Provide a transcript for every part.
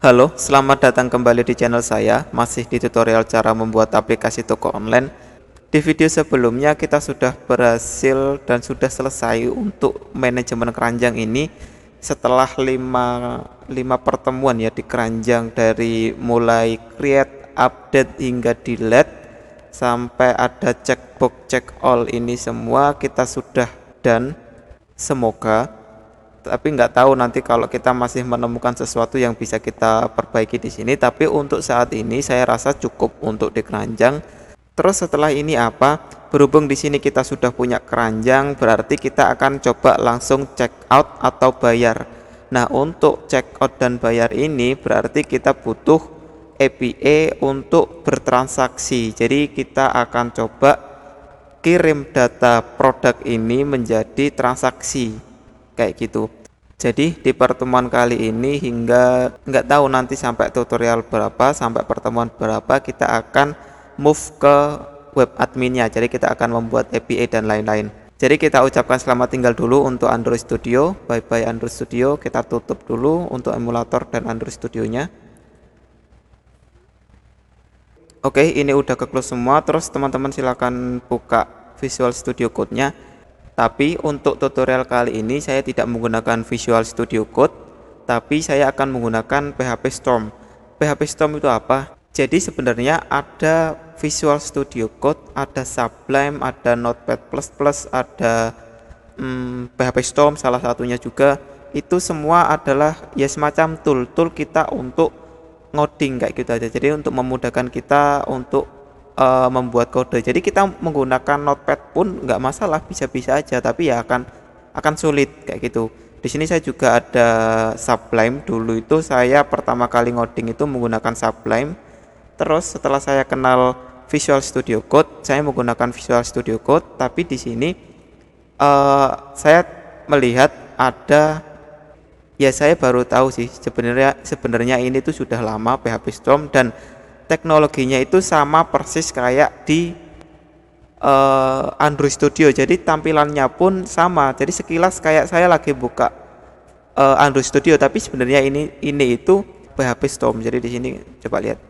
Halo, selamat datang kembali di channel saya, masih di tutorial cara membuat aplikasi toko online. Di video sebelumnya kita sudah berhasil dan sudah selesai untuk manajemen keranjang ini setelah 5 pertemuan ya di keranjang, dari mulai create, update hingga delete sampai ada checkbox check all, ini semua kita sudah done. Semoga, tapi nggak tahu nanti kalau kita masih menemukan sesuatu yang bisa kita perbaiki di sini. Tapi untuk saat ini saya rasa cukup untuk di keranjang. Terus setelah ini apa? Berhubung di sini kita sudah punya keranjang, berarti kita akan coba langsung check out atau bayar. Nah, untuk check out dan bayar ini berarti kita butuh API untuk bertransaksi. Jadi kita akan coba kirim data produk ini menjadi transaksi kayak gitu. Jadi di pertemuan kali ini, hingga nggak tahu nanti sampai tutorial berapa, sampai pertemuan berapa, kita akan move ke web adminnya. Jadi kita akan membuat API dan lain-lain. Jadi kita ucapkan selamat tinggal dulu untuk Android Studio. Bye bye Android Studio. Kita tutup dulu untuk emulator dan Android Studionya. Oke, ini udah ke close semua. Terus teman-teman silakan buka Visual Studio Code-nya. Tapi untuk tutorial kali ini saya tidak menggunakan Visual Studio Code, tapi saya akan menggunakan PHP Storm. PHP Storm itu apa? Jadi sebenarnya ada Visual Studio Code, ada Sublime, ada Notepad++, ada PHP Storm salah satunya juga. Itu semua adalah ya semacam tool kita untuk ngoding kayak gitu aja. Jadi untuk memudahkan kita untuk membuat kode. Jadi kita menggunakan notepad pun nggak masalah, bisa-bisa aja, tapi ya akan sulit kayak gitu. Di sini saya juga ada Sublime. Dulu itu saya pertama kali ngoding itu menggunakan Sublime. Terus setelah saya kenal Visual Studio Code, saya menggunakan Visual Studio Code. Tapi di sini saya melihat ada, ya saya baru tahu sih sebenarnya ini tuh sudah lama PHP Storm, dan teknologinya itu sama persis kayak di Android Studio. Jadi tampilannya pun sama. Jadi sekilas kayak saya lagi buka Android Studio, tapi sebenarnya ini itu PHP Storm. Jadi di sini coba lihat.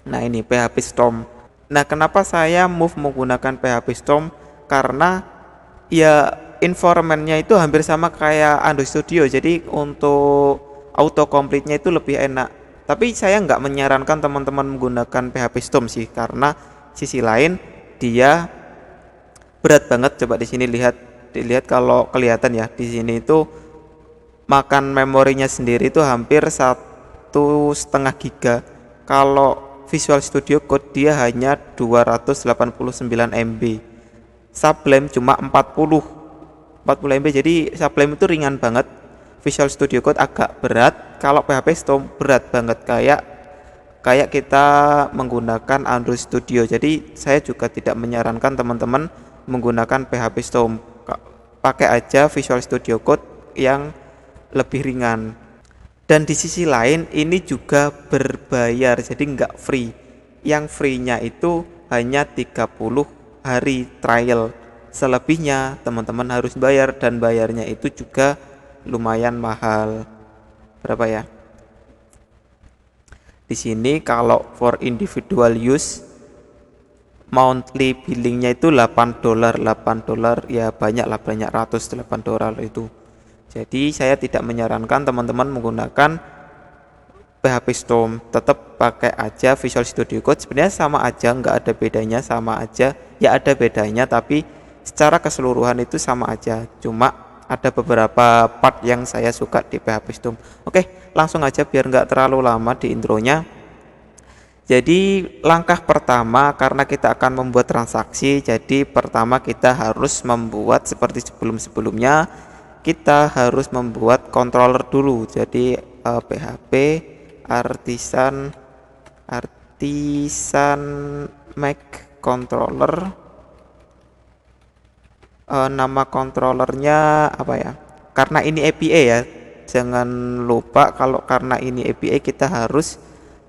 Nah, ini PHP Storm. Nah, kenapa saya move menggunakan PHP Storm? Karena ya environment-nya itu hampir sama kayak Android Studio. Jadi untuk autocomplete-nya itu lebih enak. Tapi saya nggak menyarankan teman-teman menggunakan PHP Storm sih, karena sisi lain dia berat banget. Coba di sini dilihat kalau kelihatan ya, di sini itu makan memorinya sendiri itu hampir 1,5 GB. Kalau Visual Studio Code dia hanya 289 MB. Sublime cuma 40 MB. Jadi Sublime itu ringan banget. Visual Studio Code agak berat. Kalau PHP Storm berat banget, kayak kita menggunakan Android Studio. Jadi saya juga tidak menyarankan teman-teman menggunakan PHP Storm. Pakai aja Visual Studio Code yang lebih ringan. Dan di sisi lain ini juga berbayar, jadi nggak free. Yang free-nya itu hanya 30 hari trial. Selebihnya teman-teman harus bayar, dan bayarnya itu juga lumayan mahal. Berapa ya? Di sini kalau for individual use monthly billingnya itu $8. Ya banyak lah, banyak ratus, $8 itu. Jadi saya tidak menyarankan teman-teman menggunakan PHP Storm. Tetap pakai aja Visual Studio Code. Sebenarnya sama aja, nggak ada bedanya, sama aja. Ya ada bedanya, tapi secara keseluruhan itu sama aja. Cuma ada beberapa part yang saya suka di PHP Storm. Oke, langsung aja biar nggak terlalu lama di intronya. Jadi langkah pertama, karena kita akan membuat transaksi, jadi pertama kita harus membuat seperti sebelum-sebelumnya, kita harus membuat controller dulu. Jadi PHP artisan make controller. Nama controllernya apa ya? Karena ini API ya, jangan lupa kalau karena ini API kita harus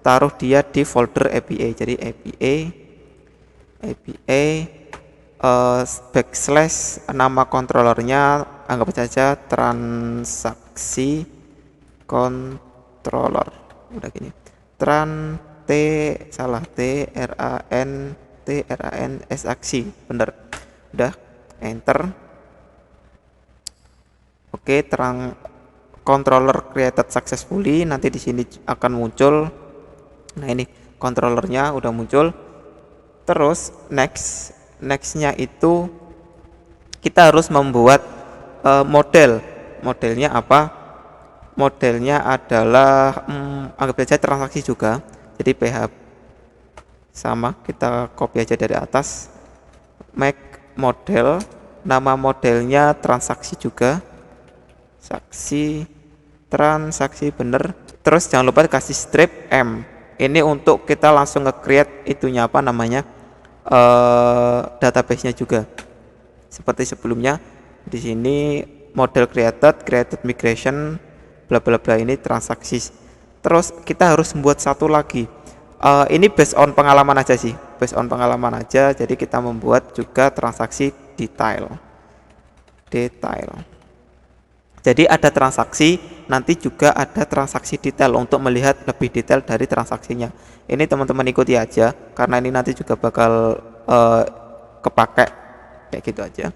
taruh dia di folder API. Jadi API backslash nama controllernya anggap saja transaksi controller. udah gini. Tran T salah T R A N S aksi, bener. Udah, enter. Oke, terang controller created successfully, nanti di sini akan muncul. Nah, ini controllernya udah muncul. Terus nextnya itu kita harus membuat modelnya apa? Modelnya adalah anggap saja transaksi juga. Jadi PH sama, kita copy aja dari atas, make model, nama modelnya transaksi juga, transaksi bener. Terus jangan lupa kasih strip M, ini untuk kita langsung nge-create itunya apa namanya, database-nya juga seperti sebelumnya. Di sini model created migration bla bla bla, ini transaksi. Terus kita harus membuat satu lagi, ini based on pengalaman aja sih, jadi kita membuat juga transaksi detail. Jadi ada transaksi, nanti juga ada transaksi detail untuk melihat lebih detail dari transaksinya. Ini teman-teman ikuti aja, karena ini nanti juga bakal kepake kayak gitu aja.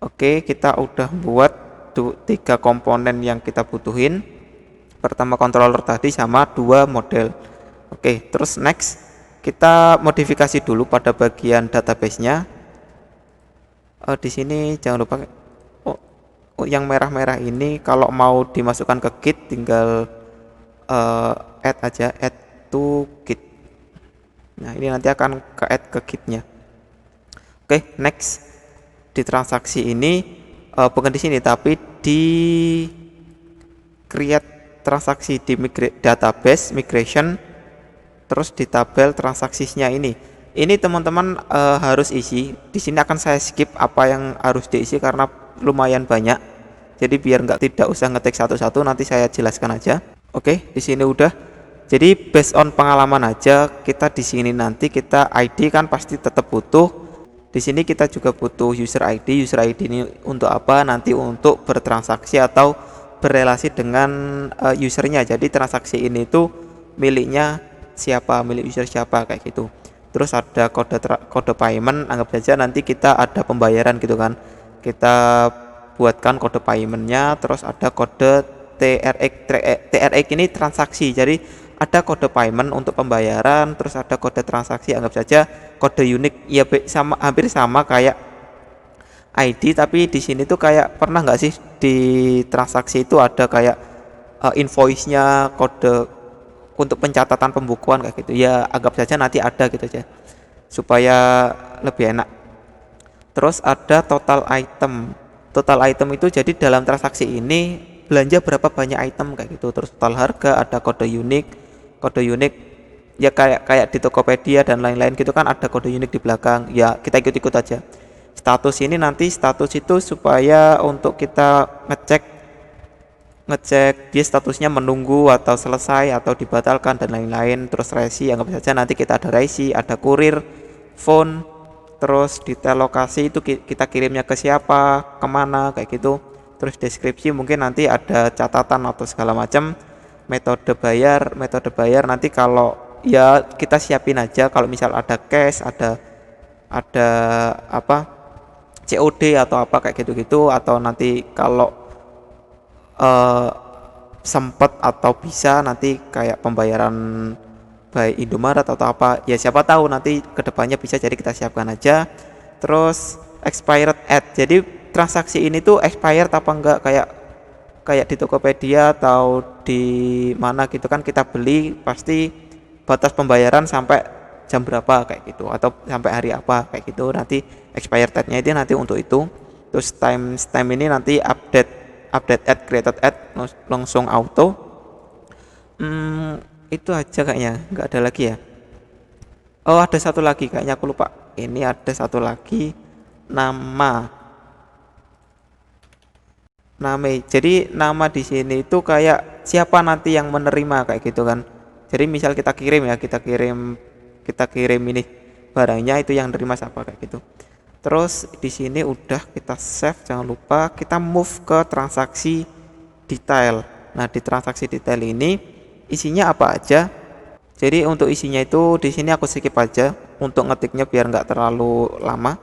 Oke, kita udah buat 3 komponen yang kita butuhin. Pertama controller tadi sama 2 model. Oke, terus next kita modifikasi dulu pada bagian database-nya. Di sini jangan lupa yang merah-merah ini kalau mau dimasukkan ke Git tinggal add aja, add to Git. Nah, ini nanti akan ke add ke Git-nya. Oke, next. Di transaksi ini bukan di sini tapi di create transaksi di database migration, terus di tabel transaksinya ini teman-teman harus isi. Di sini akan saya skip apa yang harus diisi karena lumayan banyak, jadi biar tidak usah ngetik satu-satu, nanti saya jelaskan aja. Oke, di sini udah. Jadi based on pengalaman aja, kita di sini nanti kita ID kan pasti tetap butuh. Di sini kita juga butuh user ID. User ID ini untuk apa? Nanti untuk bertransaksi atau berrelasi dengan usernya. Jadi transaksi ini tuh miliknya siapa, milik user siapa kayak gitu. Terus ada kode payment, anggap saja nanti kita ada pembayaran gitu kan. Kita buatkan kode paymentnya, terus ada kode TRX ini transaksi. Jadi ada kode payment untuk pembayaran, terus ada kode transaksi, anggap saja kode unik ya, sama, hampir sama kayak ID, tapi di sini tuh kayak pernah nggak sih di transaksi itu ada kayak invoice-nya, kode untuk pencatatan pembukuan kayak gitu ya, anggap saja nanti ada gitu aja supaya lebih enak. Terus ada total item itu jadi dalam transaksi ini belanja berapa banyak item kayak gitu. Terus total harga, ada kode unik ya kayak di Tokopedia dan lain-lain gitu kan, ada kode unik di belakang ya, kita ikut-ikut aja. Status ini nanti status itu supaya untuk kita ngecek dia statusnya menunggu atau selesai atau dibatalkan dan lain-lain. Terus resi, anggap saja nanti kita ada resi, ada kurir, phone, terus detail lokasi itu kita kirimnya ke siapa, kemana kayak gitu. Terus deskripsi mungkin nanti ada catatan atau segala macam. Metode bayar nanti kalau ya kita siapin aja, kalau misal ada cash, ada apa COD atau apa kayak gitu-gitu, atau nanti kalau sempet atau bisa nanti kayak pembayaran by Indomaret atau apa ya, siapa tahu nanti kedepannya bisa, jadi kita siapkan aja. Terus expired at, jadi transaksi ini tuh expired apa enggak, kayak di Tokopedia atau di mana gitu kan, kita beli pasti batas pembayaran sampai jam berapa kayak gitu, atau sampai hari apa kayak gitu, nanti expired date-nya itu nanti untuk itu. Terus time ini nanti update add created add langsung auto. Itu aja kayaknya, nggak ada lagi ya. Oh, ada satu lagi kayaknya aku lupa, ini ada satu lagi, nama. Jadi nama di sini itu kayak siapa nanti yang menerima kayak gitu kan. Jadi misal kita kirim ini barangnya, itu yang nerima siapa kayak gitu. Terus di sini udah kita save, jangan lupa kita move ke transaksi detail. Nah, di transaksi detail ini isinya apa aja. Jadi untuk isinya itu di sini aku skip aja untuk ngetiknya biar nggak terlalu lama.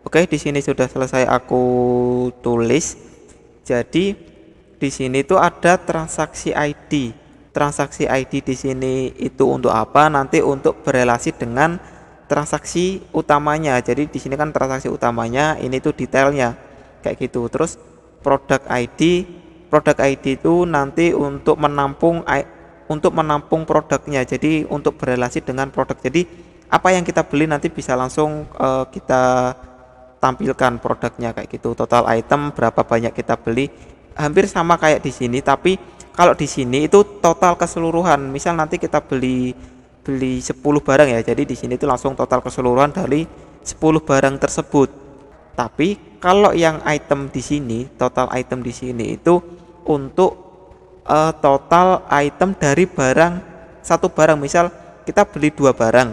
Oke, di sini sudah selesai aku tulis. Jadi di sini tuh ada transaksi ID. Transaksi ID di sini itu untuk apa? Nanti untuk berelasi dengan transaksi utamanya. Jadi di sini kan transaksi utamanya, ini tuh detailnya kayak gitu. Terus produk ID itu nanti untuk menampung produknya. Jadi untuk berelasi dengan produk. Jadi apa yang kita beli nanti bisa langsung kita tampilkan produknya kayak gitu. Total item berapa banyak kita beli, hampir sama kayak di sini, tapi kalau di sini itu total keseluruhan. Misal nanti kita beli 10 barang ya. Jadi di sini itu langsung total keseluruhan dari 10 barang tersebut. Tapi kalau yang item di sini, total item di sini itu untuk total item dari satu barang. Misal kita beli 2 barang.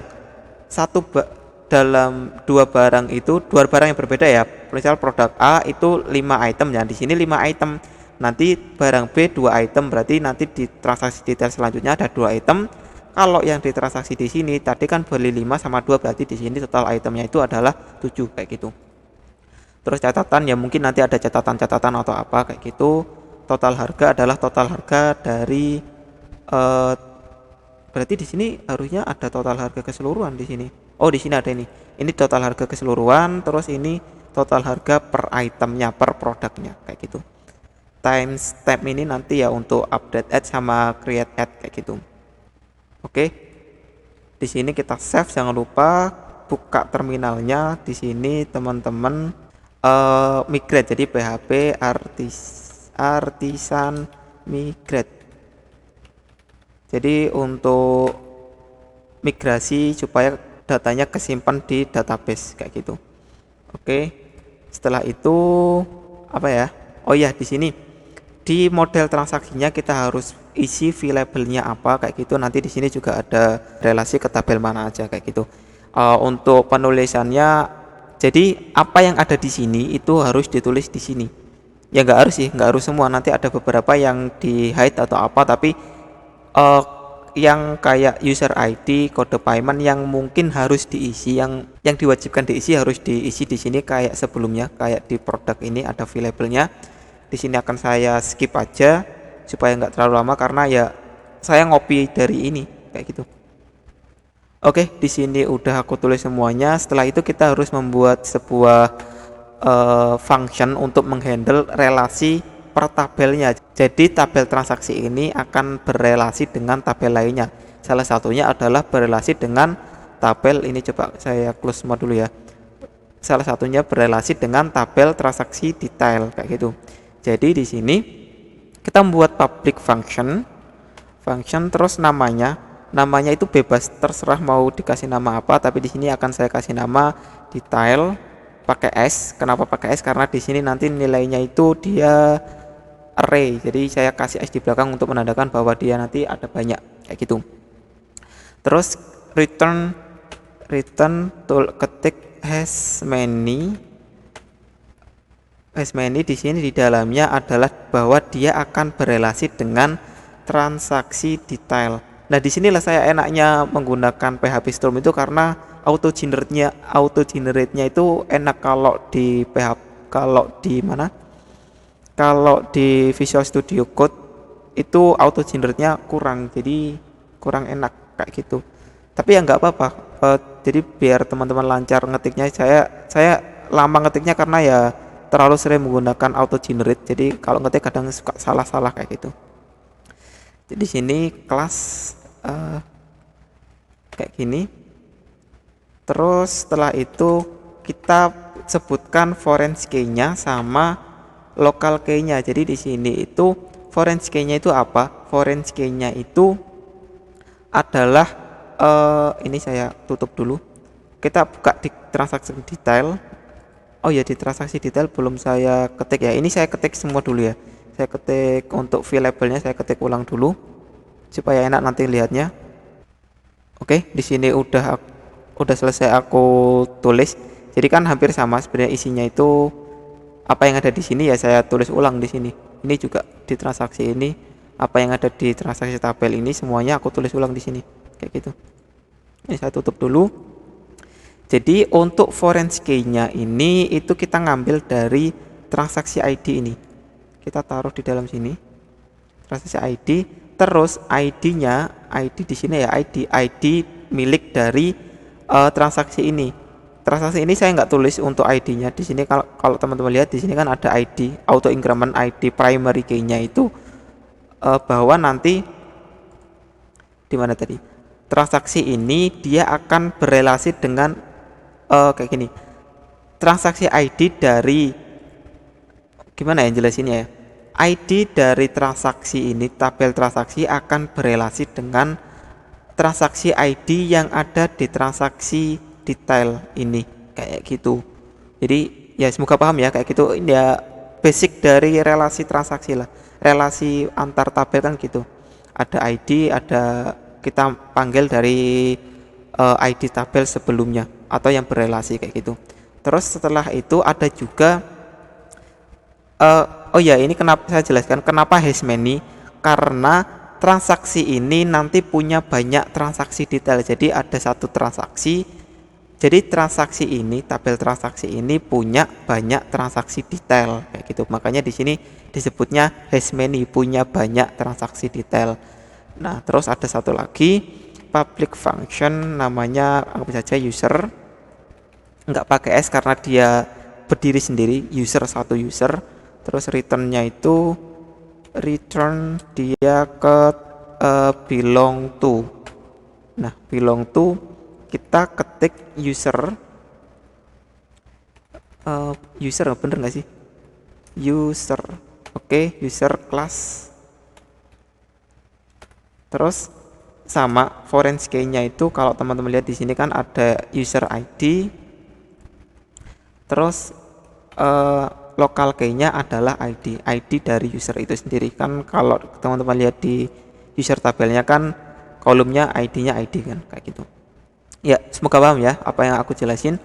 Dalam 2 barang itu 2 barang yang berbeda ya. Misal produk A itu 5 item ya. Di sini 5 item. Nanti barang B 2 item, berarti nanti di transaksi detail selanjutnya ada 2 item. Kalau yang ditransaksi di sini tadi kan beli 5 sama 2, berarti di sini total itemnya itu adalah 7 kayak gitu. Terus catatan ya, mungkin nanti ada catatan-catatan atau apa kayak gitu. Total harga adalah total harga dari berarti di sini harusnya ada total harga keseluruhan di sini. Oh, di sini ada ini. Ini total harga keseluruhan, terus ini total harga per itemnya, per produknya kayak gitu. Timestamp ini nanti ya untuk update ad sama create ad kayak gitu. Oke. Di sini kita save, jangan lupa buka terminalnya. Di sini teman-teman migrate, jadi PHP artisan migrate. Jadi untuk migrasi supaya datanya kesimpan di database kayak gitu. Oke. Setelah itu apa ya? Oh ya, di sini di model transaksinya kita harus isi fee labelnya apa kayak gitu. Nanti di sini juga ada relasi ke tabel mana aja kayak gitu. Untuk penulisannya, jadi apa yang ada di sini itu harus ditulis di sini. Ya nggak harus sih, nggak harus semua. Nanti ada beberapa yang di hide atau apa, tapi yang kayak user ID, kode payment yang mungkin harus diisi, yang diwajibkan diisi harus diisi di sini kayak sebelumnya, kayak di produk ini ada fee labelnya. Di sini akan saya skip aja supaya nggak terlalu lama karena ya saya ngopi dari ini kayak gitu. Oke, di sini udah aku tulis semuanya. Setelah itu kita harus membuat sebuah function untuk menghandle relasi per tabelnya. Jadi tabel transaksi ini akan berelasi dengan tabel lainnya. Salah satunya adalah berelasi dengan tabel ini, coba saya close semua dulu ya. Salah satunya berelasi dengan tabel transaksi detail kayak gitu. Jadi di sini kita membuat public function terus namanya itu bebas, terserah mau dikasih nama apa, tapi di sini akan saya kasih nama detail pakai S. Kenapa pakai S? Karena di sini nanti nilainya itu dia array. Jadi saya kasih S di belakang untuk menandakan bahwa dia nanti ada banyak kayak gitu. Terus return ketik has many di sini di dalamnya adalah bahwa dia akan berelasi dengan transaksi detail. Nah, di sinilah saya enaknya menggunakan PHP Storm itu karena auto generate-nya itu enak. Kalau di Visual Studio Code itu auto generate-nya kurang, jadi kurang enak kayak gitu. Tapi ya nggak apa-apa. Jadi biar teman-teman lancar ngetiknya, saya lama ngetiknya karena ya terlalu sering menggunakan auto generate, jadi kalau ngetik kadang suka salah-salah kayak gitu. Jadi sini kelas kayak gini. Terus setelah itu kita sebutkan foreign key-nya sama local key-nya. Jadi di sini itu foreign key-nya itu apa? Foreign key-nya itu adalah ini saya tutup dulu. Kita buka di transaksi detail. Oh ya, di transaksi detail belum saya ketik ya. Ini saya ketik semua dulu ya. Saya ketik untuk fee labelnya, saya ketik ulang dulu supaya enak nanti lihatnya. Oke, di sini udah selesai aku tulis. Jadi kan hampir sama sebenarnya isinya itu apa yang ada di sini ya saya tulis ulang di sini. Ini juga di transaksi ini Apa yang ada di transaksi tabel ini semuanya aku tulis ulang di sini kayak gitu. Ini saya tutup dulu. Jadi untuk foreign key-nya ini itu kita ngambil dari transaksi ID ini. Kita taruh di dalam sini. Transaksi ID, terus ID di sini ya, ID milik dari transaksi ini. Transaksi ini saya nggak tulis untuk ID-nya di sini. Kalau teman-teman lihat di sini kan ada ID auto increment ID primary key-nya itu bahwa nanti di mana tadi transaksi ini dia akan berelasi dengan kayak gini. Transaksi ID dari gimana ya jelasinnya ya? ID dari transaksi ini, tabel transaksi akan berelasi dengan transaksi ID yang ada di transaksi detail ini kayak gitu. Jadi ya semoga paham ya kayak gitu. Ini ya basic dari relasi transaksi lah. Relasi antar tabel kan gitu. Ada ID, ada kita panggil dari ID tabel sebelumnya atau yang berelasi kayak gitu. Terus setelah itu ada juga oh ya ini kenapa saya jelaskan kenapa has many, karena transaksi ini nanti punya banyak transaksi detail. Jadi ada satu transaksi, jadi transaksi ini, tabel transaksi ini punya banyak transaksi detail kayak gitu. Makanya di sini disebutnya has many, punya banyak transaksi detail. Nah, terus ada satu lagi public function namanya anggap saja user. Enggak pakai S karena dia berdiri sendiri, user satu user. Terus returnnya itu return dia ke belong to. Nah, belong to kita ketik user bener nggak sih? User. Oke, user class. Terus sama foreign key-nya itu kalau teman-teman lihat di sini kan ada user ID. Terus local key-nya adalah ID dari user itu sendiri. Kan kalau teman-teman lihat di user tabelnya kan kolomnya ID-nya ID kan kayak gitu. Ya, semoga paham ya apa yang aku jelasin.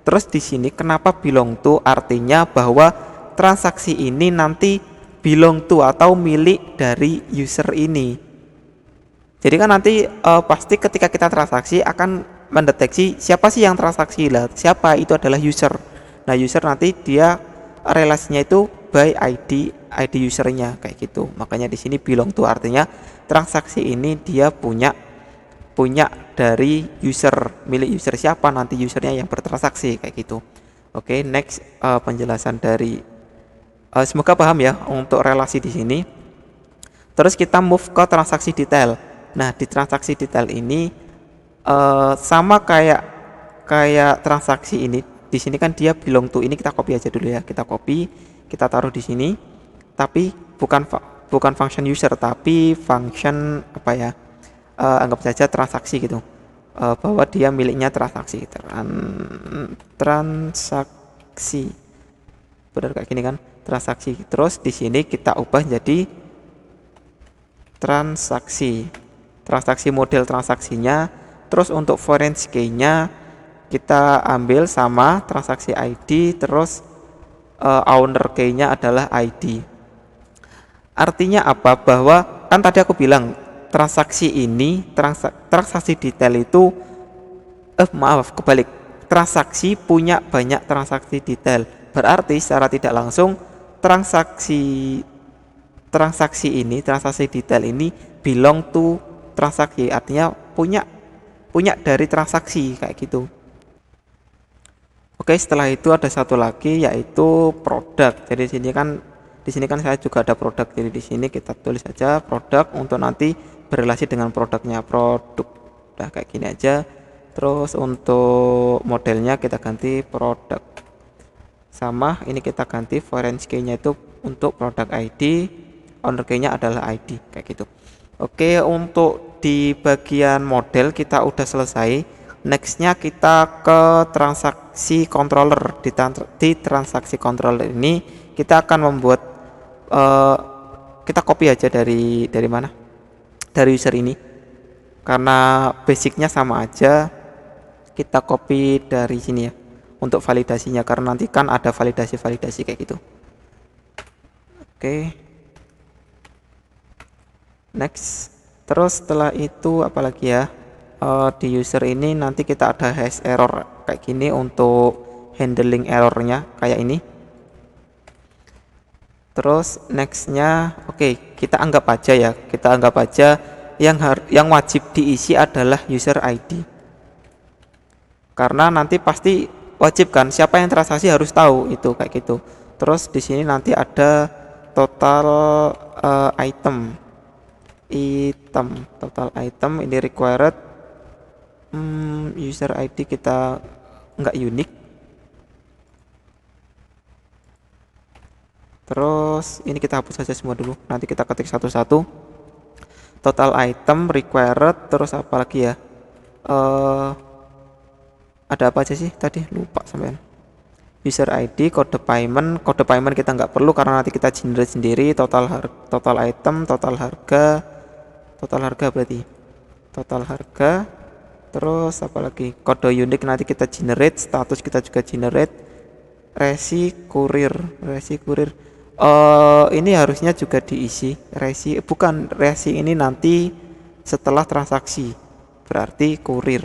Terus di sini kenapa belong to, artinya bahwa transaksi ini nanti belong to atau milik dari user ini. Jadi kan nanti pasti ketika kita transaksi akan mendeteksi siapa sih yang transaksi lah. Siapa itu adalah user. Nah, user nanti dia relasinya itu by ID usernya kayak gitu. Makanya di sini belong to artinya transaksi ini dia punya dari user, milik user siapa nanti usernya yang bertransaksi kayak gitu. Oke, next penjelasan dari semoga paham ya untuk relasi di sini. Terus kita move ke transaksi detail. Nah, di transaksi detail ini sama kayak transaksi ini. Di sini kan dia belong to, ini kita copy aja dulu ya. Kita copy, kita taruh di sini. Tapi bukan function user tapi function apa ya? Anggap saja transaksi gitu. Bahwa dia miliknya transaksi. Transaksi. Benar kayak gini kan? Transaksi. Terus di sini kita ubah jadi transaksi model transaksinya. Terus untuk foreign key-nya kita ambil sama transaksi ID, terus owner key-nya adalah ID. Artinya apa? Bahwa kan tadi aku bilang transaksi ini transaksi detail itu kebalik, transaksi punya banyak transaksi detail. Berarti secara tidak langsung transaksi detail ini belong to transaksi, artinya punya dari transaksi kayak gitu. Oke, setelah itu ada satu lagi yaitu produk. Jadi di sini kan saya juga ada produk. Jadi di sini kita tulis saja produk untuk nanti berrelasi dengan produknya, produk. Udah kayak gini aja. Terus untuk modelnya kita ganti produk. Sama ini kita ganti foreign key-nya itu untuk produk ID, owner key-nya adalah ID kayak gitu. Oke, untuk di bagian model kita udah selesai. Nextnya kita ke transaksi controller. Di transaksi controller ini kita akan membuat kita copy aja dari mana? Dari user ini. Karena basicnya sama aja. Kita copy dari sini ya. Untuk validasinya karena nanti kan ada validasi kayak gitu. Oke. Next. Terus setelah itu apalagi ya, di user ini nanti kita ada hash error kayak gini untuk handling errornya kayak ini. Terus nextnya, oke, kita anggap aja ya, kita anggap aja yang wajib diisi adalah user ID, karena nanti pasti wajib kan, siapa yang transaksi harus tahu itu kayak gitu. Terus di sini nanti ada total item total item ini required, user ID kita nggak unik. Terus ini kita hapus saja semua dulu, nanti kita ketik satu-satu. Total item required, terus apa lagi ya, ada apa aja sih tadi, lupa sampean. User ID, kode payment kita nggak perlu karena nanti kita generate sendiri. Total item, total harga berarti total harga. Terus apa lagi, kode unik nanti kita generate, status kita juga generate. Resi kurir ini harusnya juga diisi. Resi ini nanti setelah transaksi, berarti kurir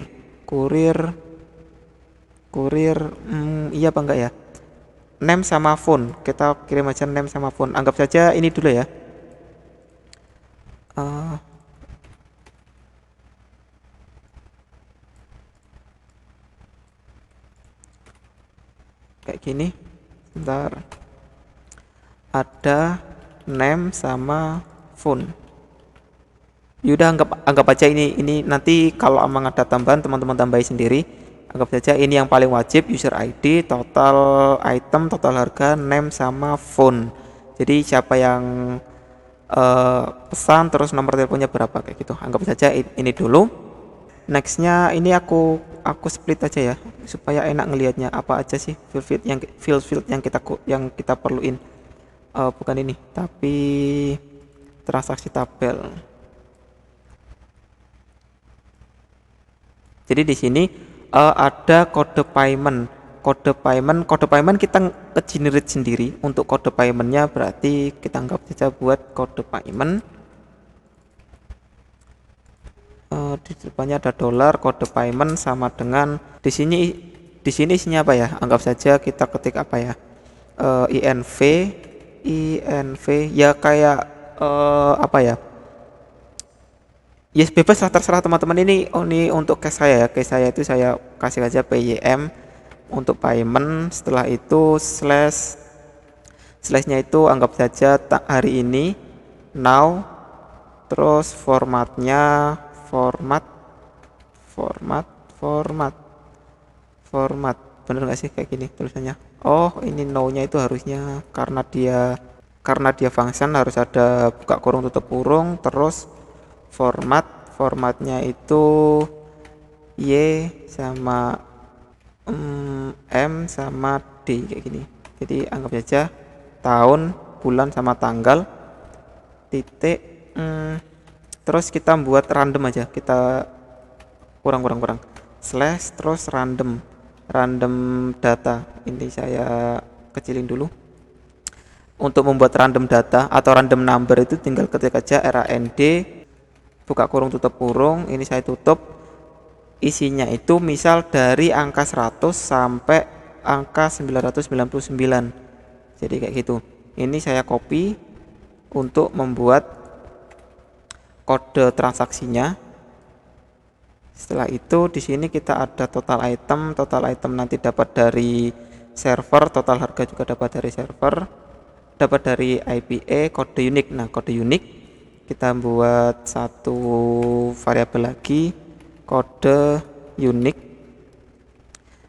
iya apa enggak ya. Name sama phone, kita kirim aja name sama phone, anggap saja ini dulu ya. Kayak gini, bentar, ada name sama phone. Yaudah anggap aja ini nanti kalau emang ada tambahan teman-teman tambahin sendiri. Anggap saja ini yang paling wajib, user ID, total item, total harga, name sama phone. Jadi siapa yang pesan, terus nomor teleponnya berapa kayak gitu. Anggap saja ini dulu. Nextnya ini aku split aja ya supaya enak ngelihatnya, apa aja sih field yang kita perluin. Bukan ini, tapi transaksi tabel. Jadi di sini ada kode payment kita generate sendiri. Untuk kode paymentnya berarti kita anggap saja buat kode payment. Di depannya ada dolar, kode payment sama dengan di sini isinya apa ya? Anggap saja kita ketik apa ya? INV ya, kayak apa ya? Yes, bebas lah, terserah teman-teman. Ini untuk case saya ya. Case saya itu saya kasih aja PYM untuk payment. Setelah itu slashnya itu anggap saja hari ini, now. Terus formatnya format bener nggak sih kayak gini tulisannya? Oh, ini now-nya itu harusnya karena dia function harus ada buka kurung tutup kurung. Terus formatnya itu Y sama M sama D kayak gini. Jadi anggap saja tahun, bulan sama tanggal, titik, terus kita buat random aja, kita kurang slash terus random data. Ini saya kecilin dulu. Untuk membuat random data atau random number itu tinggal ketik aja rand buka kurung tutup kurung, ini saya tutup. Isinya itu misal dari angka 100 sampai angka 999. Jadi kayak gitu. Ini saya copy untuk membuat kode transaksinya. Setelah itu di sini kita ada total item nanti dapat dari server, total harga juga dapat dari server, dapat dari IPA, kode unik. Nah, kode unik kita buat satu variabel lagi, kode unik,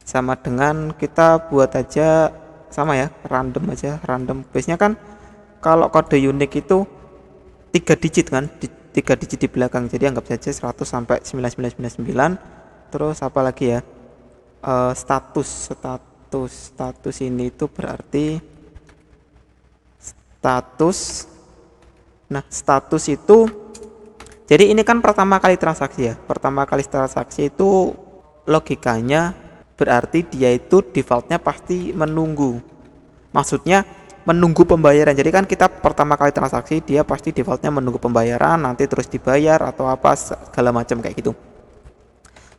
sama dengan kita buat aja sama ya, random aja, random. Biasanya kan kalau kode unik itu 3 digit kan, 3 digit di belakang. Jadi anggap saja 100 sampai 9999. Terus apa lagi ya, status ini itu berarti status. Nah, status itu jadi ini kan pertama kali transaksi ya. Pertama kali transaksi itu logikanya berarti dia itu defaultnya pasti menunggu. Maksudnya menunggu pembayaran. Jadi kan kita pertama kali transaksi dia pasti defaultnya menunggu pembayaran, nanti terus dibayar atau apa segala macam kayak gitu.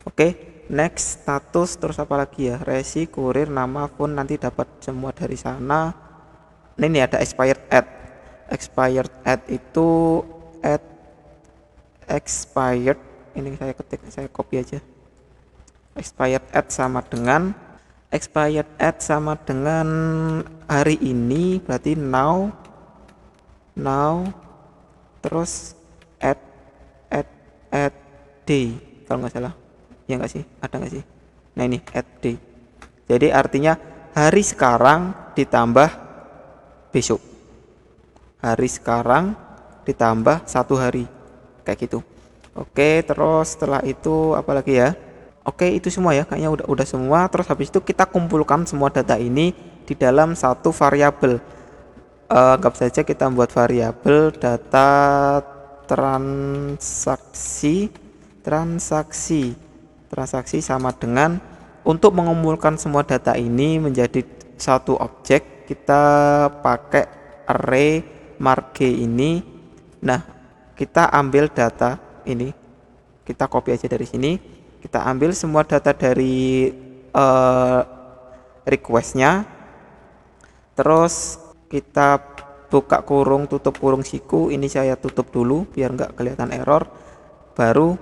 Oke, next status, terus apa lagi ya? Resi, kurir, nama, phone, nanti dapat semua dari sana. Nah, ini ada expired ad. Expired ad itu ad expired, ini saya ketik, saya copy aja. Expired ad sama dengan hari ini, berarti now terus add day kalau nggak salah, ya nggak sih, ada nggak sih? Nah ini add day, jadi artinya hari sekarang ditambah besok, hari sekarang ditambah 1 hari kayak gitu. Oke, terus setelah itu apa lagi ya? Oke, itu semua ya, kayaknya udah semua. Terus habis itu kita kumpulkan semua data ini di dalam satu variabel. Anggap saja kita membuat variabel data transaksi sama dengan, untuk mengumpulkan semua data ini menjadi satu objek, kita pakai array marge ini. Nah, kita ambil data ini, kita copy aja dari sini. Kita ambil semua data dari requestnya, terus kita buka kurung, tutup kurung siku. Ini saya tutup dulu biar nggak kelihatan error. Baru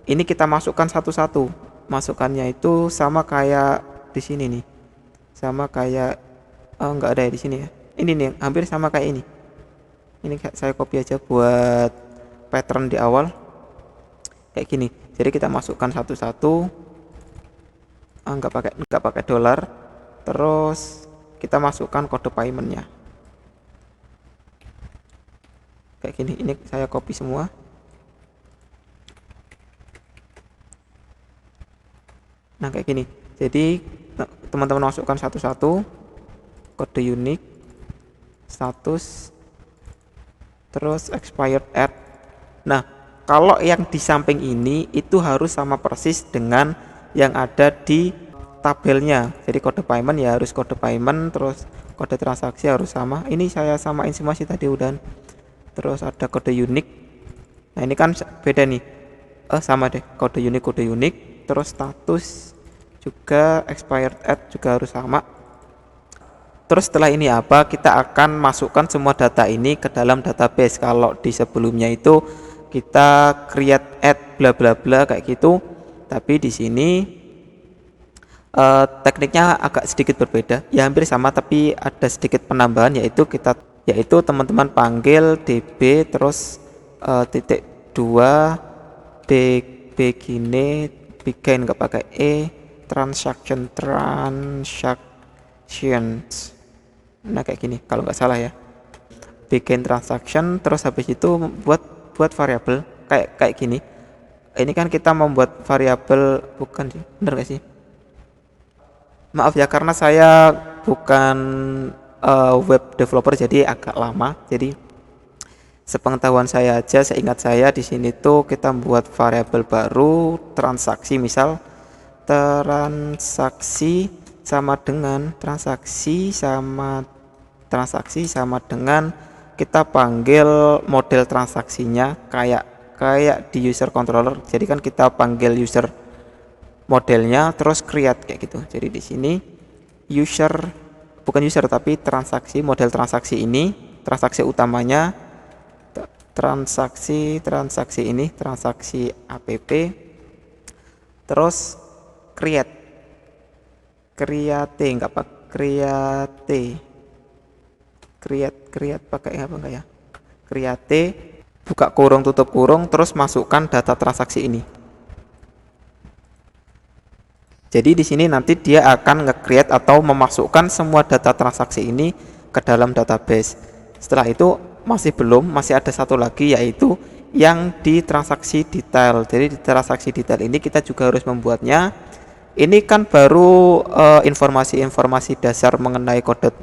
ini kita masukkan satu-satu. Masukannya itu sama kayak di sini nih, sama kayak nggak ada ya di sini ya. Ini nih hampir sama kayak ini. Ini saya copy aja buat pattern di awal kayak gini. Jadi kita masukkan satu-satu, nggak pakai dolar, terus kita masukkan kode paymentnya kayak gini. Ini saya copy semua. Nah kayak gini. Jadi teman-teman masukkan satu-satu, kode unik, status, terus expired ad. Nah, kalau yang di samping ini itu harus sama persis dengan yang ada di tabelnya. Jadi kode payment ya harus kode payment, terus kode transaksi harus sama. Ini saya samain semua sih tadi udah. Terus ada kode unik. Nah ini kan beda nih. Sama deh, kode unik. Terus status juga, expired ad juga harus sama. Terus setelah ini apa? Kita akan masukkan semua data ini ke dalam database. Kalau di sebelumnya itu kita create add bla bla bla kayak gitu, tapi di sini tekniknya agak sedikit berbeda, ya hampir sama tapi ada sedikit penambahan, yaitu teman-teman panggil db terus .2 begin nggak pakai transactions. Nah kayak gini kalau nggak salah ya, begin transaction, terus habis itu buat variabel kayak gini. Ini kan kita membuat variabel, bukan sih, bener gak sih? Maaf ya karena saya bukan web developer jadi agak lama. Jadi sepengetahuan saya aja, seingat saya di sini tuh kita membuat variabel baru transaksi, misal transaksi sama dengan kita panggil model transaksinya kayak di user controller. Jadi kan kita panggil user modelnya terus create kayak gitu. Jadi di sini bukan user tapi transaksi, model transaksi ini, transaksi utamanya transaksi ini, transaksi app, terus create pakai apa enggak ya? Create, buka kurung tutup kurung, terus masukkan data transaksi ini. Jadi di sini nanti dia akan nge-create atau memasukkan semua data transaksi ini ke dalam database. Setelah itu masih ada satu lagi, yaitu yang di transaksi detail. Jadi di transaksi detail ini kita juga harus membuatnya. Ini kan baru informasi-informasi dasar mengenai kode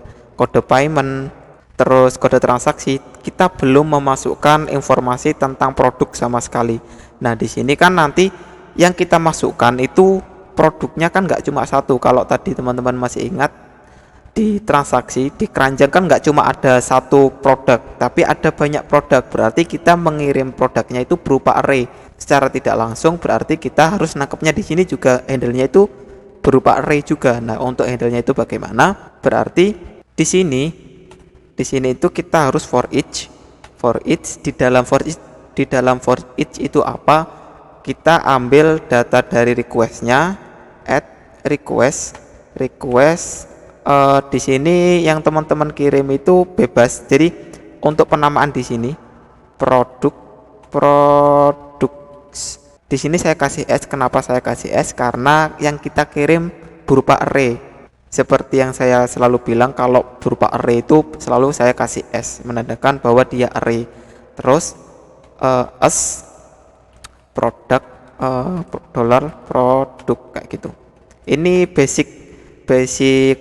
payment, terus kode transaksi. Kita belum memasukkan informasi tentang produk sama sekali. Nah di sini kan nanti yang kita masukkan itu produknya kan nggak cuma satu. Kalau tadi teman-teman masih ingat, di transaksi di keranjang kan nggak cuma ada satu produk, tapi ada banyak produk. Berarti kita mengirim produknya itu berupa array. Secara tidak langsung berarti kita harus nangkepnya di sini juga handle-nya itu berupa array juga. Nah, untuk handle-nya itu bagaimana? Berarti di sini itu kita harus for each. For each di dalam for each itu apa? Kita ambil data dari request-nya, add request di sini yang teman-teman kirim itu bebas. Jadi untuk penamaan di sini produk di sini saya kasih S. Kenapa saya kasih S? Karena yang kita kirim berupa array. Seperti yang saya selalu bilang, kalau berupa array itu selalu saya kasih S, menandakan bahwa dia array. Terus S produk $produk kayak gitu. Ini basic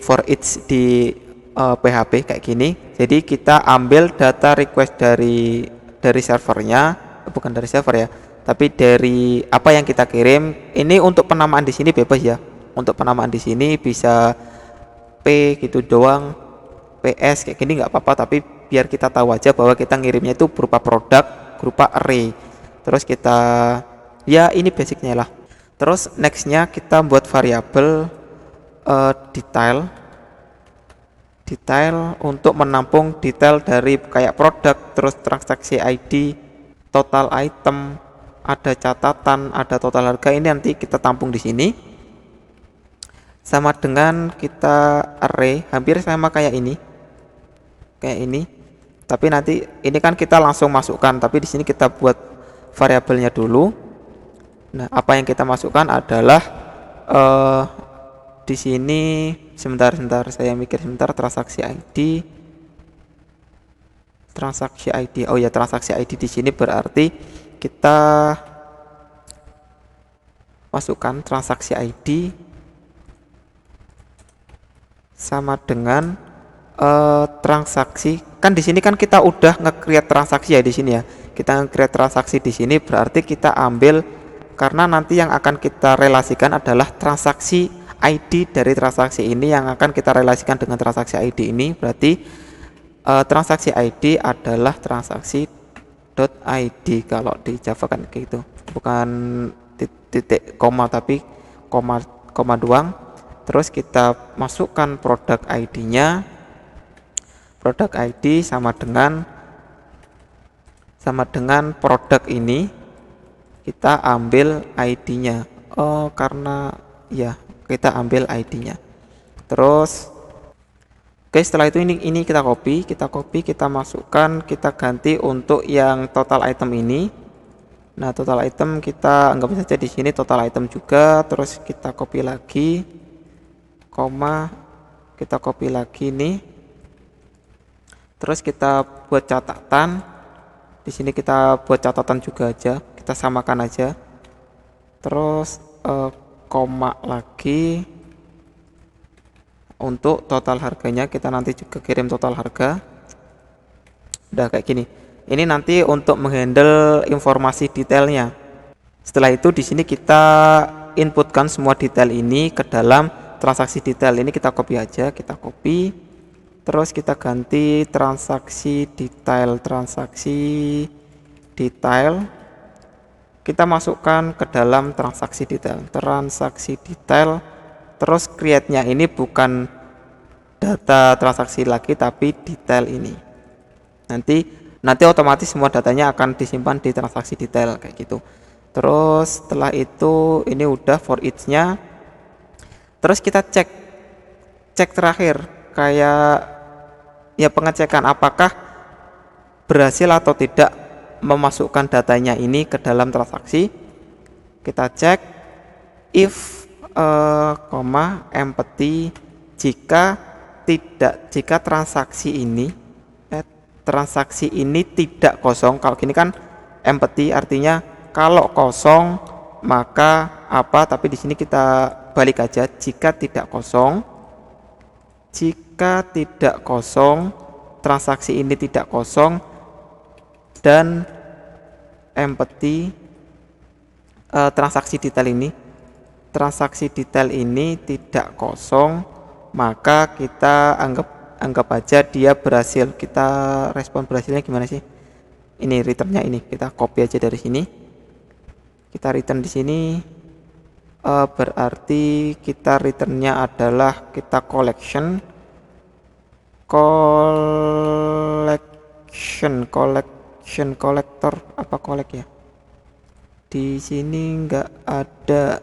for each di PHP kayak gini. Jadi kita ambil data request dari servernya, bukan dari server ya, tapi dari apa yang kita kirim. Ini untuk penamaan di sini bebas ya. Untuk penamaan di sini bisa P gitu doang, PS kayak gini nggak apa-apa, tapi biar kita tahu aja bahwa kita ngirimnya itu berupa produk, berupa array. Terus kita, ya ini basicnya lah. Terus nextnya kita buat variabel detail untuk menampung detail dari kayak produk, terus transaksi ID, total item, ada catatan, ada total harga. Ini nanti kita tampung di sini. Sama dengan kita array, hampir sama kayak ini. Tapi nanti ini kan kita langsung masukkan, tapi di sini kita buat variabelnya dulu. Nah, apa yang kita masukkan adalah di sini sebentar saya mikir sebentar. transaksi ID. Oh ya, transaksi ID di sini berarti kita masukkan transaksi ID sama dengan transaksi. Kan di sini kan kita udah nge-create transaksi ya di sini ya. Kita nge-create transaksi di sini berarti kita ambil, karena nanti yang akan kita relasikan adalah transaksi ID dari transaksi ini yang akan kita relasikan dengan transaksi ID ini. Berarti transaksi ID adalah transaksi.id kalau di Java kan gitu. Bukan titik koma tapi koma doang. Terus kita masukkan produk ID-nya. Produk ID sama dengan produk ini. Kita ambil ID-nya. Karena ya kita ambil ID-nya. Terus setelah itu ini kita copy, kita masukkan, kita ganti untuk yang total item ini. Nah, total item kita anggap saja di sini total item juga. Terus kita copy lagi, kita copy lagi nih. Terus kita buat catatan. Di sini kita buat catatan juga aja, kita samakan aja. Terus koma lagi untuk total harganya, kita nanti juga kirim total harga. Udah kayak gini. Ini nanti untuk menghandle informasi detailnya. Setelah itu di sini kita inputkan semua detail ini ke dalam transaksi detail. Ini kita copy aja, kita copy. Terus kita ganti transaksi detail. Kita masukkan ke dalam transaksi detail. Terus create-nya ini bukan data transaksi lagi, tapi detail ini. Nanti otomatis semua datanya akan disimpan di transaksi detail kayak gitu. Terus setelah itu ini udah for each-nya. Terus kita cek terakhir kayak ya pengecekan apakah berhasil atau tidak memasukkan datanya ini ke dalam transaksi. Kita cek if empty jika transaksi ini tidak kosong. Kalau gini kan empty artinya kalau kosong maka apa, tapi di sini kita balik aja, jika tidak kosong, transaksi ini tidak kosong dan empty transaksi detail ini tidak kosong, maka kita anggap aja dia berhasil. Kita respon berhasilnya gimana sih? Ini returnnya ini, kita copy aja dari sini. Kita return di sini. Berarti kita returnnya adalah kita collection collector apa collect ya, di sini nggak ada,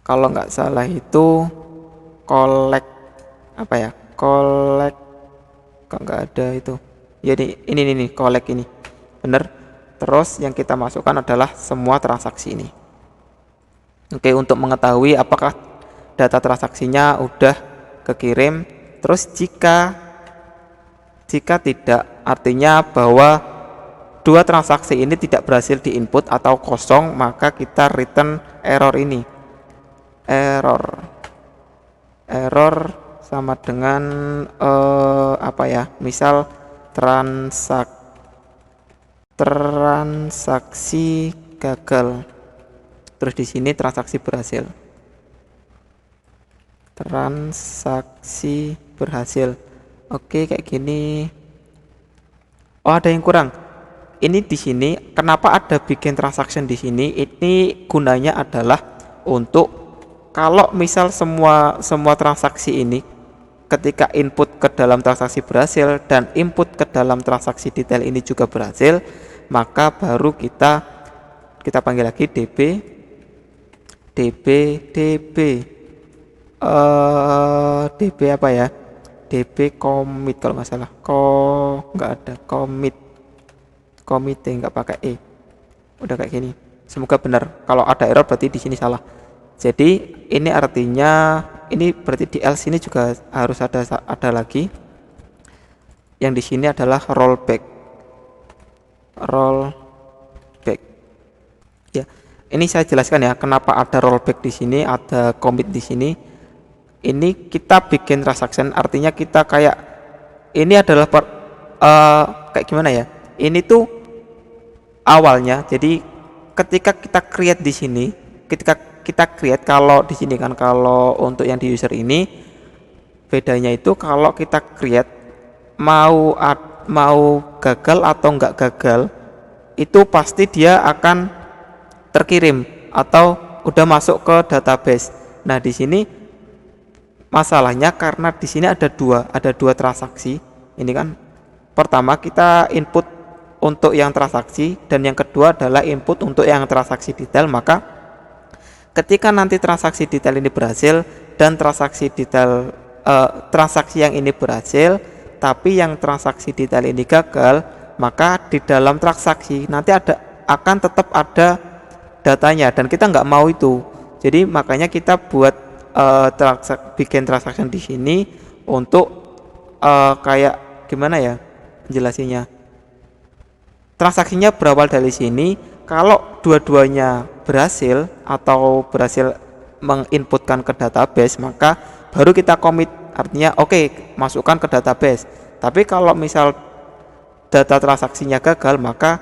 kalau nggak salah itu collect apa ya, collect, kok nggak ada itu ya, ini collect ini bener. Terus yang kita masukkan adalah semua transaksi ini. Oke, untuk mengetahui apakah data transaksinya udah kekirim. Terus jika tidak, artinya bahwa dua transaksi ini tidak berhasil diinput atau kosong, maka kita return error ini. Error sama dengan apa ya? Misal transaksi gagal. Terus di sini transaksi berhasil. Transaksi berhasil. Oke, kayak gini. Oh, ada yang kurang. Ini di sini kenapa ada bikin transaction di sini? Ini gunanya adalah untuk kalau misal semua transaksi ini ketika input ke dalam transaksi berhasil dan input ke dalam transaksi detail ini juga berhasil, maka baru kita panggil lagi db apa ya, db commit kalau nggak salah, nggak ada commit nggak pakai udah kayak gini. Semoga benar, kalau ada error berarti di sini salah. Jadi ini artinya ini berarti di else ini juga harus ada lagi, yang di sini adalah rollback ya. Ini saya jelaskan ya kenapa ada rollback di sini, ada commit di sini. Ini kita bikin transaction, artinya kita kayak ini adalah kayak gimana ya? Ini tuh awalnya. Jadi ketika kita create di sini, ketika kita create, kalau di sini kan kalau untuk yang di user ini bedanya itu kalau kita create mau gagal atau enggak gagal, itu pasti dia akan terkirim atau udah masuk ke database. Nah, di sini masalahnya karena di sini ada dua transaksi. Ini kan pertama kita input untuk yang transaksi dan yang kedua adalah input untuk yang transaksi detail. Maka ketika nanti transaksi detail ini berhasil dan transaksi yang ini berhasil tapi yang transaksi detail ini gagal, maka di dalam transaksi nanti akan tetap ada datanya dan kita nggak mau itu. Jadi makanya kita buat bikin transaction di sini untuk kayak gimana ya jelasinnya. Transaksinya berawal dari sini. Kalau dua-duanya berhasil atau berhasil menginputkan ke database, maka baru kita commit, artinya oke, masukkan ke database. Tapi kalau misal data transaksinya gagal, maka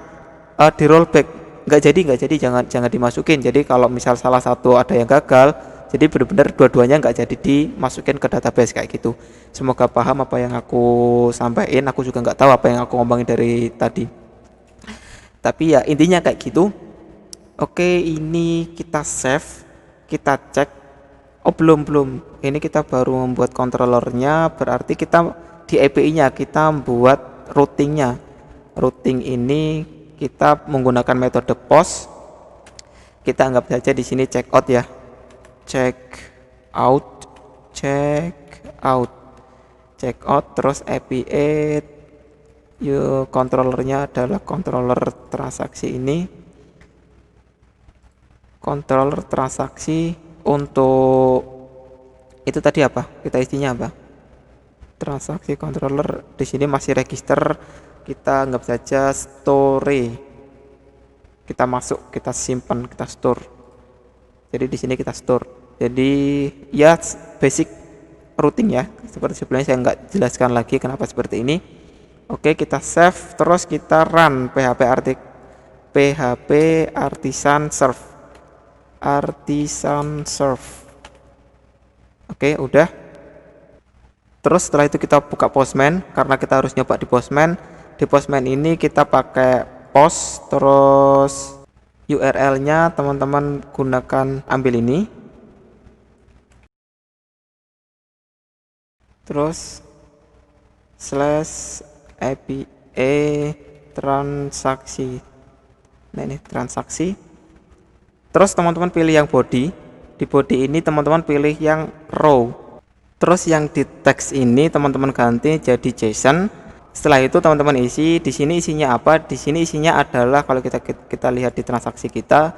di rollback, nggak jadi, jangan dimasukin. Jadi kalau misal salah satu ada yang gagal, jadi benar-benar dua-duanya nggak jadi dimasukin ke database kayak gitu. Semoga paham apa yang aku sampaikan. Aku juga nggak tahu apa yang aku ngomongin dari tadi. Tapi ya intinya kayak gitu. Oke, ini kita save, kita cek. Oh belum. Ini kita baru membuat controllernya, berarti kita di API-nya kita membuat routingnya. Routing ini kita menggunakan metode post. Kita anggap saja di sini check out ya. Check out terus API controllernya adalah controller transaksi ini. Controller transaksi untuk itu tadi apa? Kita isinya apa? Transaksi controller di sini masih register. Kita anggap saja store. Kita masuk, kita simpan, kita store. Jadi di sini kita store. Jadi ya basic routing ya. Seperti sebelumnya saya nggak jelaskan lagi kenapa seperti ini. Oke, kita save, terus kita run php artisan serve. Oke, udah. Terus setelah itu kita buka Postman, karena kita harus nyoba di Postman. Di Postman ini kita pakai post, terus URL-nya teman-teman gunakan ambil ini. Terus /APA transaksi. Nah, ini transaksi. Terus teman-teman pilih yang body. Di body ini teman-teman pilih yang row. Terus yang di teks ini teman-teman ganti jadi JSON. Setelah itu teman-teman isi. Di sini isinya apa? Di sini isinya adalah, kalau kita lihat di transaksi kita,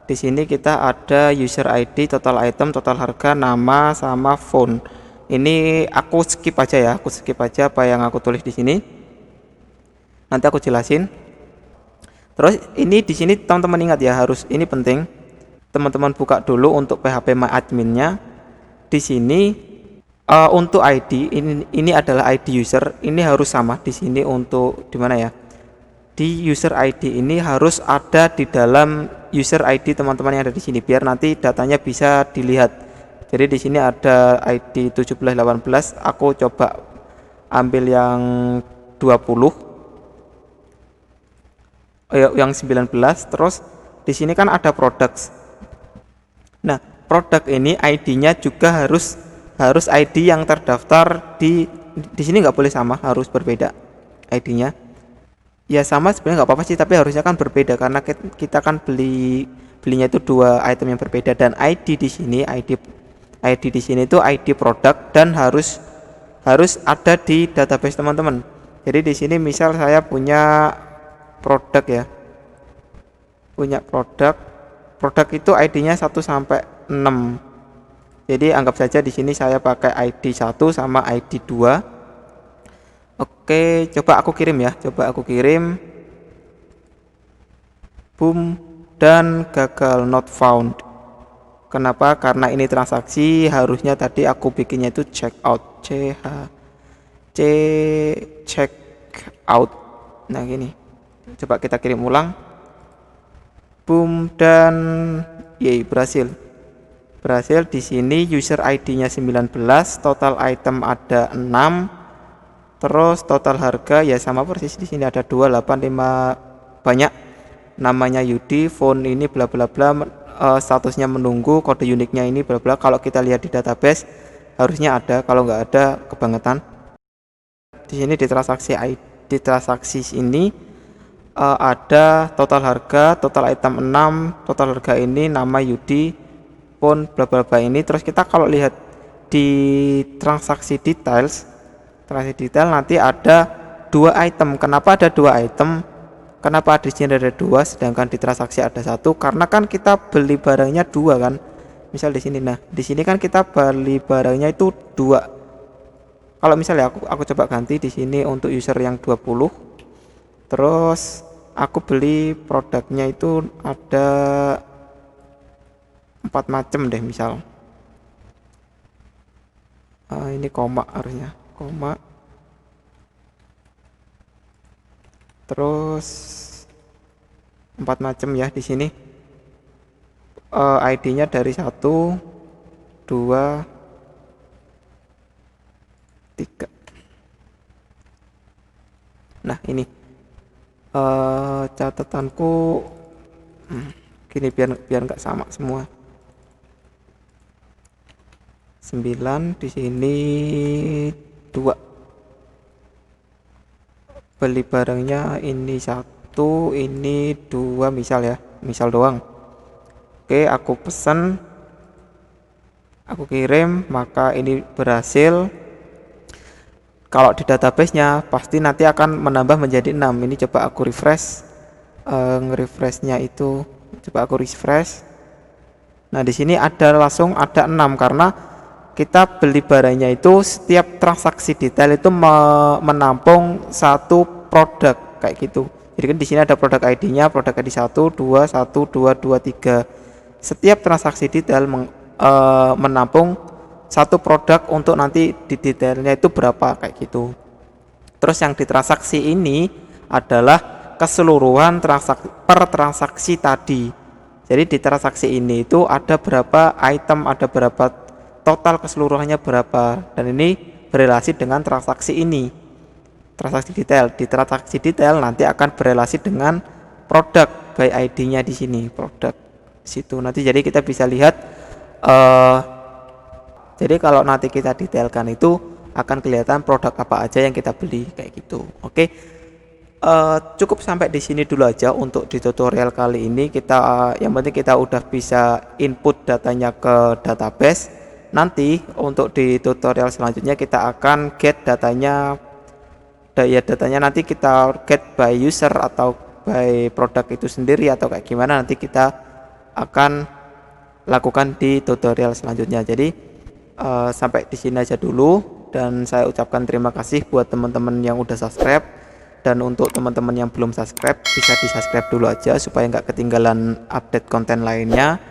di sini kita ada user ID, total item, total harga, nama, sama phone. Ini aku skip aja ya. Aku skip aja apa yang aku tulis di sini. Nanti aku jelasin. Terus ini di sini teman-teman ingat ya, harus, ini penting. Teman-teman buka dulu untuk PHP My Admin-nya. Di sini untuk ID ini adalah ID user, ini harus sama di sini. Untuk di mana ya? Di user ID ini harus ada di dalam user ID teman-teman yang ada di sini, biar nanti datanya bisa dilihat. Jadi di sini ada ID 1718, aku coba ambil yang 20. Yang 19. Terus di sini kan ada products. Nah, produk ini ID-nya juga harus ID yang terdaftar di sini, nggak boleh sama, harus berbeda ID-nya. Ya sama sebenarnya nggak apa-apa sih, tapi harusnya kan berbeda karena kita kan belinya itu 2 item yang berbeda. Dan ID di sini, ID di sini itu ID produk dan harus ada di database teman-teman. Jadi di sini misal saya punya produk ya, punya produk itu ID-nya 1 sampai 6. Jadi anggap saja di sini saya pakai ID 1 sama ID 2. Oke, coba aku kirim ya, boom, dan gagal, not found. Kenapa? Karena ini transaksi, harusnya tadi aku bikinnya itu check out, check out. Nah gini, coba kita kirim ulang, boom, dan yay, berhasil. Di sini user ID-nya 19, total item ada 6, terus total harga ya sama persis, di sini ada 285, banyak. Namanya Yudi, phone ini bla bla bla, statusnya menunggu, kode uniknya ini bla bla. Kalau kita lihat di database harusnya ada, kalau nggak ada kebangetan. Di sini di transaksi ini ada total harga, total item 6, total harga ini, nama Yudi, phone bla bla bla ini. Terus kita kalau lihat di transaksi detail nanti ada 2 item. Kenapa ada 2 item? Kenapa di sini ada 2 sedangkan di transaksi ada 1? Karena kan kita beli barangnya 2 kan. Misal di sini, nah di sini kan kita beli barangnya itu 2. Kalau misalnya aku coba ganti di sini untuk user yang 20. Terus aku beli produknya itu ada 4 macam deh misal. Ini koma, harusnya koma. Terus 4 macam ya di sini. ID-nya dari 1, 2, 3. Nah ini catatanku gini, biar nggak sama semua. 9 di sini 2. Beli barangnya ini 1, ini 2 misal ya, misal doang. Oke, aku pesan, aku kirim, maka ini berhasil. Kalau di database-nya pasti nanti akan menambah menjadi 6. Ini coba aku refresh, nge-refresh-nya itu, coba aku refresh. Nah di sini langsung ada 6 karena kita beli barangnya itu setiap transaksi detail itu menampung 1 produk kayak gitu. Jadi kan di sini ada produk ID-nya, produk ID 1, 2, 1, 2, 2, 3. Setiap transaksi detail menampung 1 produk untuk nanti di detailnya itu berapa kayak gitu. Terus yang di transaksi ini adalah keseluruhan per transaksi tadi. Jadi di transaksi ini itu ada berapa item, ada berapa total keseluruhannya berapa, dan ini berelasi dengan transaksi ini, transaksi detail. Di transaksi detail nanti akan berelasi dengan produk by ID-nya di sini, produk situ nanti. Jadi kita bisa lihat jadi kalau nanti kita detailkan itu akan kelihatan produk apa aja yang kita beli kayak gitu. Oke. Cukup sampai di sini dulu aja untuk di tutorial kali ini. Kita yang penting kita udah bisa input datanya ke database. Nanti untuk di tutorial selanjutnya kita akan get datanya. Datanya nanti kita get by user atau by produk itu sendiri atau kayak gimana, nanti kita akan lakukan di tutorial selanjutnya. Jadi sampai di sini aja dulu, dan saya ucapkan terima kasih buat teman-teman yang udah subscribe. Dan untuk teman-teman yang belum subscribe, bisa di subscribe dulu aja supaya nggak ketinggalan update konten lainnya.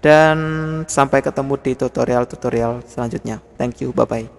Dan sampai ketemu di tutorial-tutorial selanjutnya. Thank you, bye bye.